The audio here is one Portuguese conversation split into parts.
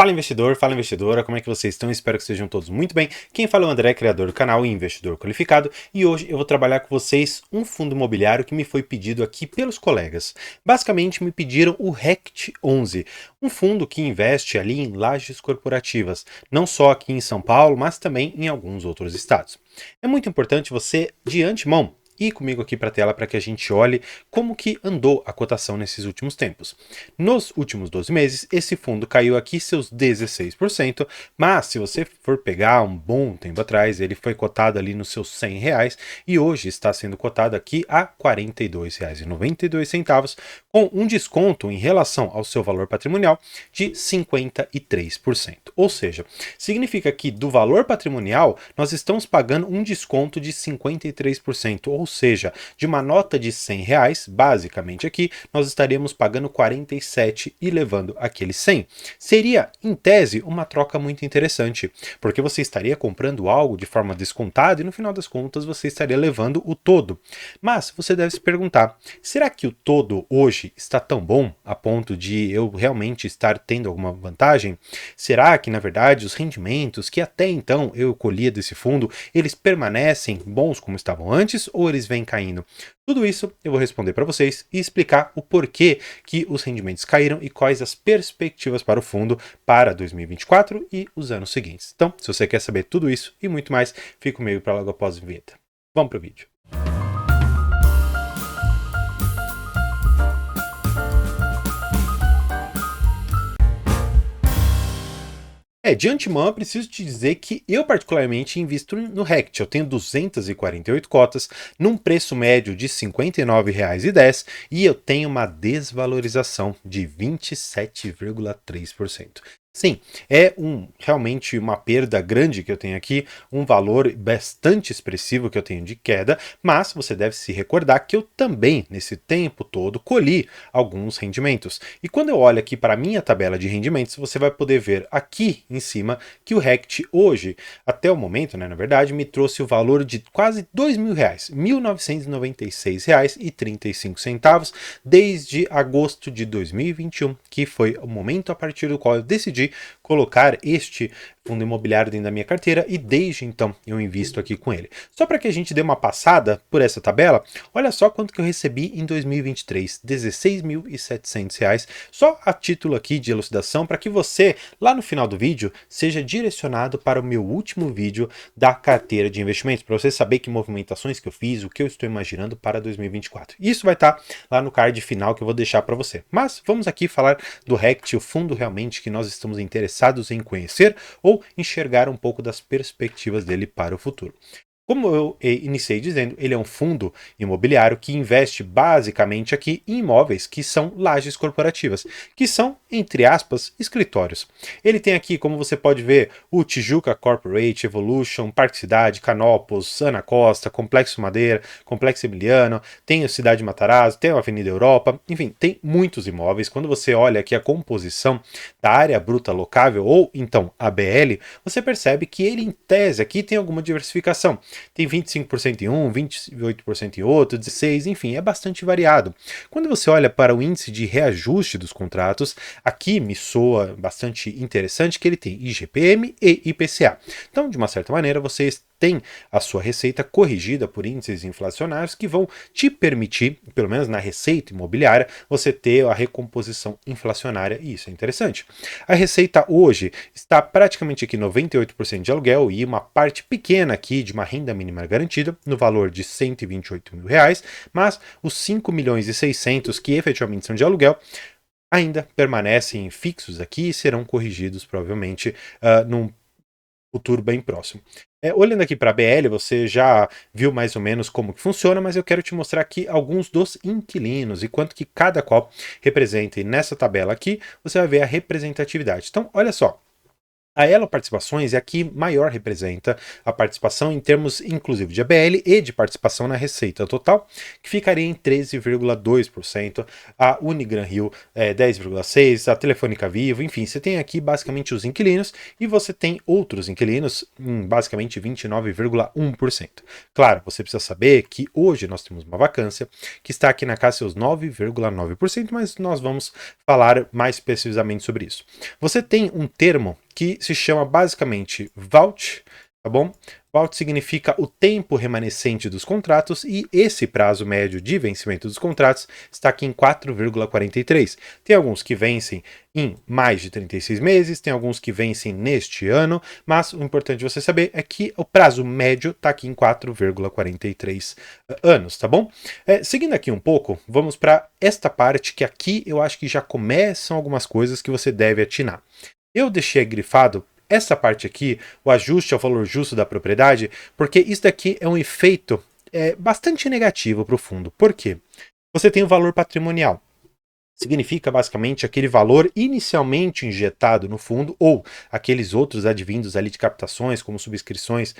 Fala investidor, fala investidora, como é que vocês estão? Espero que estejam todos muito bem. Quem fala é o André, criador do canal e investidor qualificado, e hoje eu vou trabalhar com vocês um fundo imobiliário que me foi pedido aqui pelos colegas. Basicamente me pediram o RECT 11, um fundo que investe ali em lajes corporativas, não só aqui em São Paulo, mas também em alguns outros estados. É muito importante você, de antemão, ir comigo aqui para a tela para que a gente olhe como que andou a cotação nesses últimos tempos. Nos últimos 12 meses, esse fundo caiu aqui seus 16%, mas se você for pegar um bom tempo atrás, ele foi cotado ali nos seus R$ 100 e hoje está sendo cotado aqui a R$ 42,92, com um desconto em relação ao seu valor patrimonial de 53%. Ou seja, significa que do valor patrimonial nós estamos pagando um desconto de 53%, ou seja, de uma nota de R$ 100, basicamente aqui, nós estaríamos pagando 47 e levando aquele 100. Seria, em tese, uma troca muito interessante, porque você estaria comprando algo de forma descontada e no final das contas você estaria levando o todo. Mas você deve se perguntar, será que o todo hoje está tão bom a ponto de eu realmente estar tendo alguma vantagem? Será que, na verdade, os rendimentos que até então eu colhia desse fundo, eles permanecem bons como estavam antes ou eles vêm caindo? Tudo isso eu vou responder para vocês e explicar o porquê que os rendimentos caíram e quais as perspectivas para o fundo para 2024 e os anos seguintes. Então, se você quer saber tudo isso e muito mais, fica comigo para logo após a vinheta. Vamos para o vídeo. De antemão eu preciso te dizer que eu particularmente invisto no RECT. Eu tenho 248 cotas, num preço médio de R$ 59,10 e eu tenho uma desvalorização de 27,3%. Sim, é realmente uma perda grande que eu tenho aqui, um valor bastante expressivo que eu tenho de queda, mas você deve se recordar que eu também, nesse tempo todo, colhi alguns rendimentos. E quando eu olho aqui para a minha tabela de rendimentos, você vai poder ver aqui em cima que o RECT hoje, até o momento, na verdade, me trouxe o valor de quase R$ 2.000, R$ 1.996,35, desde agosto de 2021, que foi o momento a partir do qual eu decidi colocar este fundo imobiliário dentro da minha carteira e desde então eu invisto aqui com ele. Só para que a gente dê uma passada por essa tabela, olha só quanto que eu recebi em 2023, R$ 16.700, só a título aqui de elucidação para que você, lá no final do vídeo, seja direcionado para o meu último vídeo da carteira de investimentos, para você saber que movimentações que eu fiz, o que eu estou imaginando para 2024. Isso vai estar lá no card final que eu vou deixar para você. Mas vamos aqui falar do RECT, o fundo realmente que nós estamos interessados em conhecer ou enxergar um pouco das perspectivas dele para o futuro. Como eu iniciei dizendo, ele é um fundo imobiliário que investe basicamente aqui em imóveis que são lajes corporativas, que são, entre aspas, escritórios. Ele tem aqui, como você pode ver, o Tijuca Corporate, Evolution, Parque Cidade, Canopus, Ana Costa, Complexo Madeira, Complexo Emiliano, tem a Cidade Matarazzo, tem a Avenida Europa, enfim, tem muitos imóveis. Quando você olha aqui a composição da área bruta locável, ou então ABL, você percebe que ele, em tese, aqui tem alguma diversificação. Tem 25% em um, 28% em outro, 16%, enfim, é bastante variado. Quando você olha para o índice de reajuste dos contratos, aqui me soa bastante interessante que ele tem IGPM e IPCA. Então, de uma certa maneira, vocês tem a sua receita corrigida por índices inflacionários que vão te permitir, pelo menos na receita imobiliária, você ter a recomposição inflacionária, e isso é interessante. A receita hoje está praticamente aqui 98% de aluguel e uma parte pequena aqui de uma renda mínima garantida no valor de R$ 128 mil, mas os 5.600.000 que efetivamente são de aluguel ainda permanecem fixos aqui e serão corrigidos provavelmente num futuro bem próximo. Olhando aqui para a BL, você já viu mais ou menos como que funciona, mas eu quero te mostrar aqui alguns dos inquilinos e quanto que cada qual representa. E nessa tabela aqui, você vai ver a representatividade. Então, olha só. A Elo Participações é a que maior representa a participação em termos inclusive de ABL e de participação na receita total, que ficaria em 13,2%, a Unigran Rio 10,6%, a Telefônica Vivo, enfim, você tem aqui basicamente os inquilinos e você tem outros inquilinos em basicamente 29,1%. Claro, você precisa saber que hoje nós temos uma vacância que está aqui na casa seus 9,9%, mas nós vamos falar mais precisamente sobre isso. Você tem um termo que se chama basicamente VAUT, tá bom? VAUT significa o tempo remanescente dos contratos e esse prazo médio de vencimento dos contratos está aqui em 4,43. Tem alguns que vencem em mais de 36 meses, tem alguns que vencem neste ano, mas o importante você saber é que o prazo médio está aqui em 4,43 anos, tá bom? Seguindo aqui um pouco, vamos para esta parte que aqui eu acho que já começam algumas coisas que você deve atinar. Eu deixei grifado essa parte aqui, o ajuste ao valor justo da propriedade, porque isso daqui é um efeito bastante negativo para o fundo. Por quê? Você tem o valor patrimonial. Significa basicamente aquele valor inicialmente injetado no fundo ou aqueles outros advindos ali de captações, como subscrições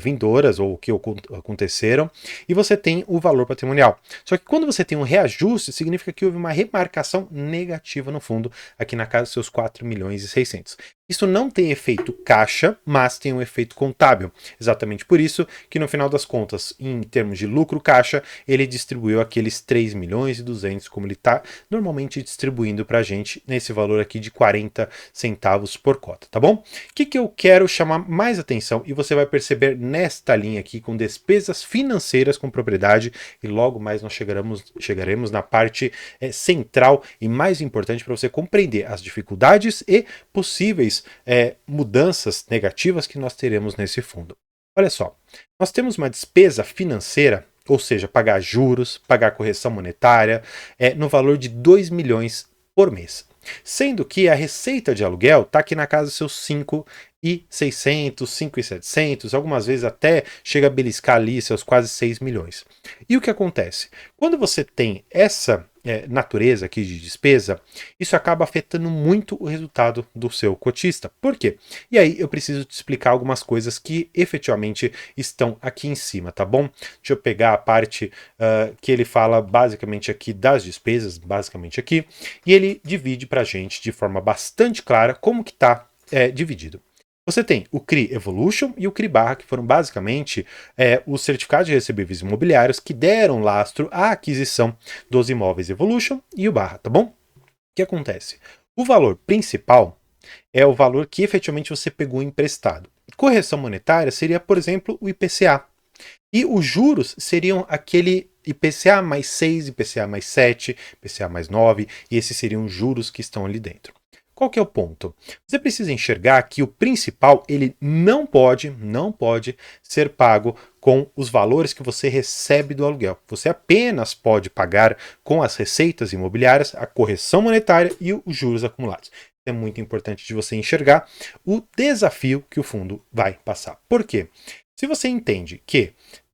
vindouras ou que aconteceram, e você tem o valor patrimonial. Só que quando você tem um reajuste, significa que houve uma remarcação negativa no fundo, aqui na casa dos seus 4 milhões e 600. Isso não tem efeito caixa, mas tem um efeito contábil. Exatamente por isso que no final das contas, em termos de lucro caixa, ele distribuiu aqueles 3 milhões e 200, como ele está normalmente distribuindo para a gente nesse valor aqui de 40 centavos por cota, tá bom? O que eu quero chamar mais atenção, e você vai perceber nesta linha aqui com despesas financeiras com propriedade, e logo mais nós chegaremos na parte central e mais importante para você compreender as dificuldades e possíveis mudanças negativas que nós teremos nesse fundo. Olha só, nós temos uma despesa financeira, ou seja, pagar juros, pagar correção monetária, no valor de 2 milhões por mês. Sendo que a receita de aluguel está aqui na casa dos seus 5.600, 5.700, algumas vezes até chega a beliscar ali seus quase 6 milhões. E o que acontece? Quando você tem essa natureza aqui de despesa, isso acaba afetando muito o resultado do seu cotista. Por quê? E aí eu preciso te explicar algumas coisas que efetivamente estão aqui em cima, tá bom? Deixa eu pegar a parte que ele fala basicamente aqui das despesas, basicamente aqui, e ele divide pra gente de forma bastante clara como que tá dividido. Você tem o CRI Evolution e o CRI Barra, que foram basicamente os certificados de recebíveis imobiliários que deram lastro à aquisição dos imóveis Evolution e o Barra, tá bom? O que acontece? O valor principal é o valor que efetivamente você pegou emprestado. Correção monetária seria, por exemplo, o IPCA. E os juros seriam aquele IPCA mais 6, IPCA mais 7, IPCA mais 9, e esses seriam os juros que estão ali dentro. Qual que é o ponto? Você precisa enxergar que o principal ele não pode ser pago com os valores que você recebe do aluguel. Você apenas pode pagar com as receitas imobiliárias, a correção monetária e os juros acumulados. É muito importante de você enxergar o desafio que o fundo vai passar. Por quê? Se você entende que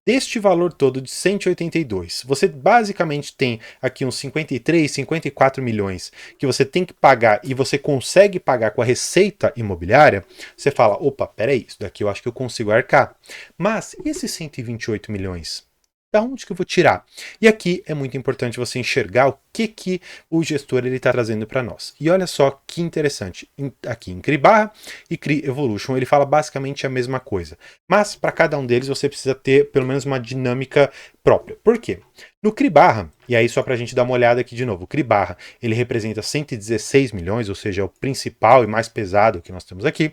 deste valor todo de 182, você basicamente tem aqui uns 53, 54 milhões que você tem que pagar e você consegue pagar com a receita imobiliária, você fala, opa, peraí, isso daqui eu acho que eu consigo arcar. Mas e esses 128 milhões? Da onde que eu vou tirar? E aqui é muito importante você enxergar o que o gestor está trazendo para nós. E olha só que interessante, aqui em CRI Barra e CRI Evolution ele fala basicamente a mesma coisa. Mas para cada um deles você precisa ter pelo menos uma dinâmica própria. Por quê? No CRI Barra, e aí só para a gente dar uma olhada aqui de novo, o CRI Barra ele representa 116 milhões, ou seja, é o principal e mais pesado que nós temos aqui.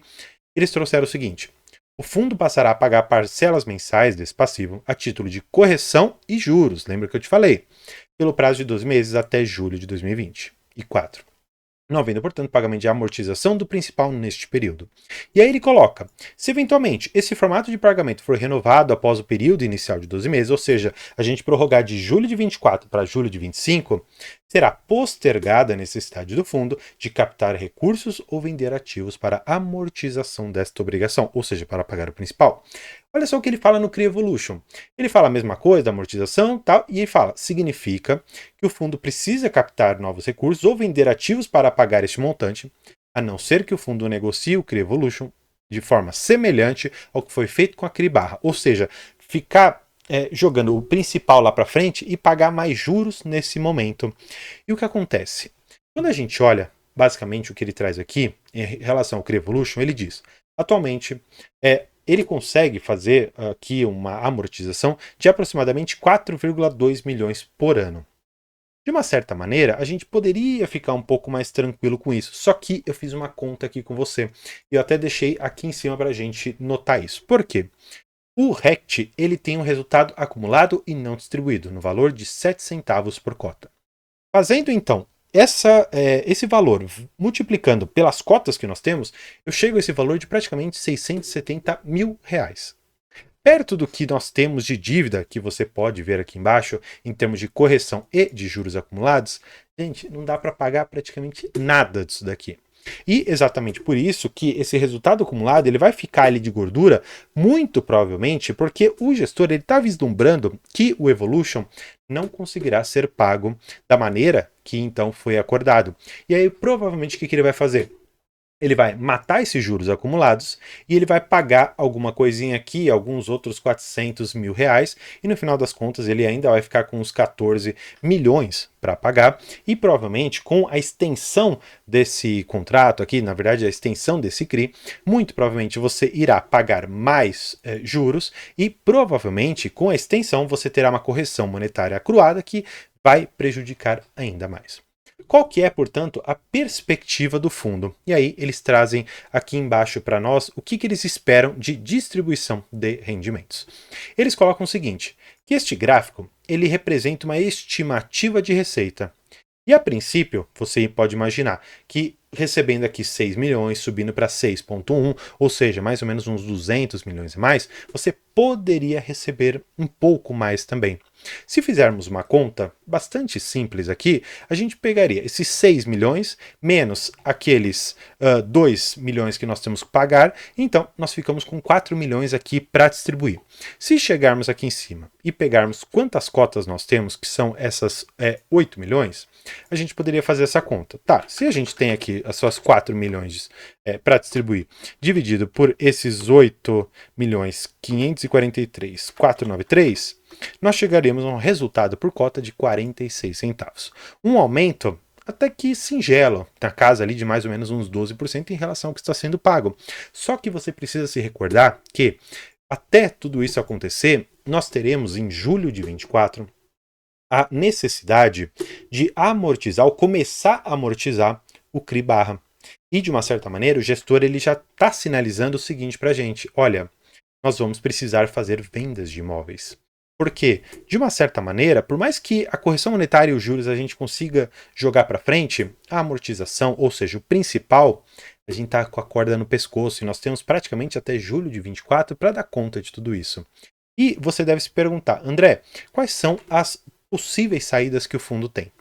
Eles trouxeram o seguinte: o fundo passará a pagar parcelas mensais desse passivo a título de correção e juros, lembra que eu te falei, pelo prazo de 12 meses até julho de 2024. Não havendo, portanto, pagamento de amortização do principal neste período. E aí ele coloca, se eventualmente esse formato de pagamento for renovado após o período inicial de 12 meses, ou seja, a gente prorrogar de julho de 24 para julho de 25, será postergada a necessidade do fundo de captar recursos ou vender ativos para amortização desta obrigação, ou seja, para pagar o principal. Olha só o que ele fala no CRI Evolution. Ele fala a mesma coisa da amortização tal, e ele fala, significa que o fundo precisa captar novos recursos ou vender ativos para pagar este montante, a não ser que o fundo negocie o CRI Evolution de forma semelhante ao que foi feito com a CRI Barra, ou seja, ficar jogando o principal lá para frente e pagar mais juros nesse momento. E o que acontece? Quando a gente olha, basicamente, o que ele traz aqui em relação ao CRI Evolution, ele diz, atualmente, ele consegue fazer aqui uma amortização de aproximadamente 4,2 milhões por ano. De uma certa maneira, a gente poderia ficar um pouco mais tranquilo com isso. Só que eu fiz uma conta aqui com você. E eu até deixei aqui em cima para a gente notar isso. Por quê? O RECT ele tem um resultado acumulado e não distribuído, no valor de 7 centavos por cota. Fazendo então esse valor, multiplicando pelas cotas que nós temos, eu chego a esse valor de praticamente 670 mil reais. Perto do que nós temos de dívida, que você pode ver aqui embaixo, em termos de correção e de juros acumulados, gente, não dá para pagar praticamente nada disso daqui. E exatamente por isso que esse resultado acumulado ele vai ficar ali de gordura, muito provavelmente porque o gestor está vislumbrando que o Evolution não conseguirá ser pago da maneira que então foi acordado. E aí provavelmente o que ele vai fazer? Ele vai matar esses juros acumulados e ele vai pagar alguma coisinha aqui, alguns outros 400 mil reais, e no final das contas ele ainda vai ficar com uns 14 milhões para pagar, e provavelmente com a extensão desse contrato aqui, na verdade a extensão desse CRI, muito provavelmente você irá pagar mais juros e provavelmente com a extensão você terá uma correção monetária acruada que vai prejudicar ainda mais. Qual que é, portanto, a perspectiva do fundo? E aí eles trazem aqui embaixo para nós o que eles esperam de distribuição de rendimentos. Eles colocam o seguinte, que este gráfico ele representa uma estimativa de receita. E a princípio, você pode imaginar que recebendo aqui 6 milhões, subindo para 6,1, ou seja, mais ou menos uns 200 milhões a mais, você poderia receber um pouco mais também. Se fizermos uma conta bastante simples aqui, a gente pegaria esses 6 milhões menos aqueles 2 milhões que nós temos que pagar, então nós ficamos com 4 milhões aqui para distribuir. Se chegarmos aqui em cima e pegarmos quantas cotas nós temos, que são essas 8 milhões, a gente poderia fazer essa conta. Tá, se a gente tem aqui as suas 4 milhões para distribuir, dividido por esses 8 milhões 543, 493, nós chegaremos a um resultado por cota de 46 centavos. Um aumento até que singelo, na casa ali de mais ou menos uns 12% em relação ao que está sendo pago. Só que você precisa se recordar que até tudo isso acontecer, nós teremos em julho de 24 a necessidade de amortizar, ou começar a amortizar o CRI barra. E de uma certa maneira, o gestor ele já está sinalizando o seguinte para a gente, olha, nós vamos precisar fazer vendas de imóveis. Porque, de uma certa maneira, por mais que a correção monetária e os juros a gente consiga jogar para frente, a amortização, ou seja, o principal, a gente está com a corda no pescoço e nós temos praticamente até julho de 24 para dar conta de tudo isso. E você deve se perguntar, André, quais são as possíveis saídas que o fundo tem?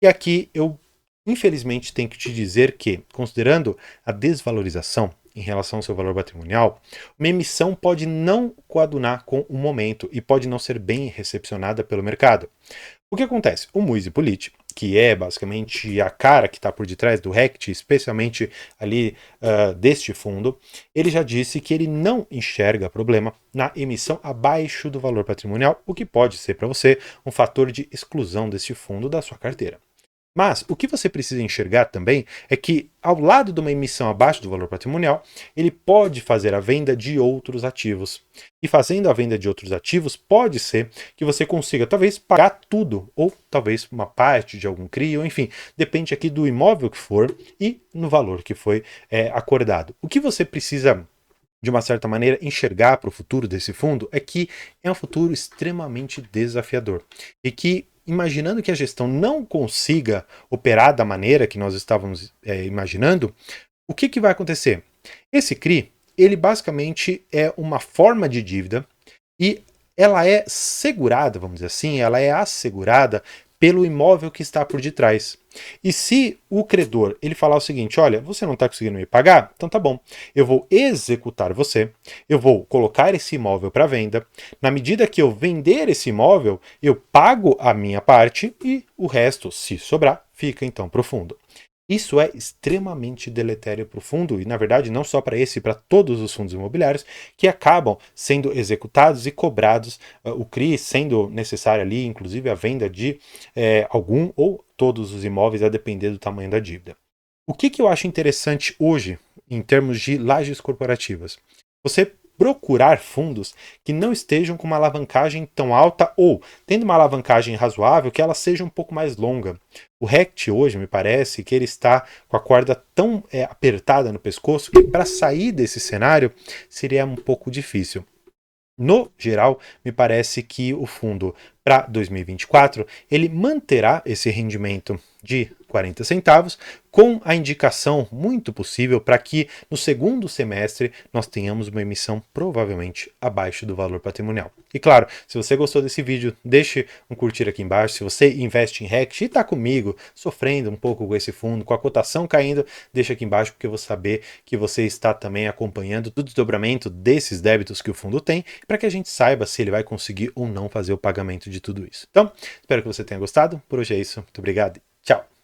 E aqui eu, infelizmente, tenho que te dizer que, considerando a desvalorização em relação ao seu valor patrimonial, uma emissão pode não coadunar com o momento e pode não ser bem recepcionada pelo mercado. O que acontece? O Moise Politti, que é basicamente a cara que está por detrás do RECT, especialmente ali deste fundo, ele já disse que ele não enxerga problema na emissão abaixo do valor patrimonial, o que pode ser para você um fator de exclusão deste fundo da sua carteira. Mas o que você precisa enxergar também é que, ao lado de uma emissão abaixo do valor patrimonial, ele pode fazer a venda de outros ativos. E fazendo a venda de outros ativos, pode ser que você consiga talvez pagar tudo, ou talvez uma parte de algum CRI, ou enfim, depende aqui do imóvel que for e no valor que foi acordado. O que você precisa, de uma certa maneira, enxergar para o futuro desse fundo é que é um futuro extremamente desafiador e que, imaginando que a gestão não consiga operar da maneira que nós estávamos imaginando, o que vai acontecer? Esse CRI, ele basicamente é uma forma de dívida e ela é segurada, vamos dizer assim, ela é assegurada pelo imóvel que está por detrás. E se o credor ele falar o seguinte, olha, você não está conseguindo me pagar? Então tá bom, eu vou executar você, eu vou colocar esse imóvel para venda, na medida que eu vender esse imóvel, eu pago a minha parte e o resto, se sobrar, fica então para o fundo. Isso é extremamente deletério para o fundo, e na verdade não só para esse, para todos os fundos imobiliários, que acabam sendo executados e cobrados, o CRI sendo necessário ali, inclusive a venda de algum ou todos os imóveis, a depender do tamanho da dívida. O que eu acho interessante hoje, em termos de lajes corporativas? Você procurar fundos que não estejam com uma alavancagem tão alta ou tendo uma alavancagem razoável que ela seja um pouco mais longa. O RECT hoje me parece que ele está com a corda tão apertada no pescoço que para sair desse cenário seria um pouco difícil. No geral, me parece que o fundo para 2024 ele manterá esse rendimento de 40 centavos, com a indicação muito possível para que no segundo semestre nós tenhamos uma emissão provavelmente abaixo do valor patrimonial. E claro, se você gostou desse vídeo, deixe um curtir aqui embaixo. Se você investe em RECT e está comigo, sofrendo um pouco com esse fundo, com a cotação caindo, deixa aqui embaixo porque eu vou saber que você está também acompanhando o desdobramento desses débitos que o fundo tem, para que a gente saiba se ele vai conseguir ou não fazer o pagamento de tudo isso. Então, espero que você tenha gostado. Por hoje é isso. Muito obrigado e tchau!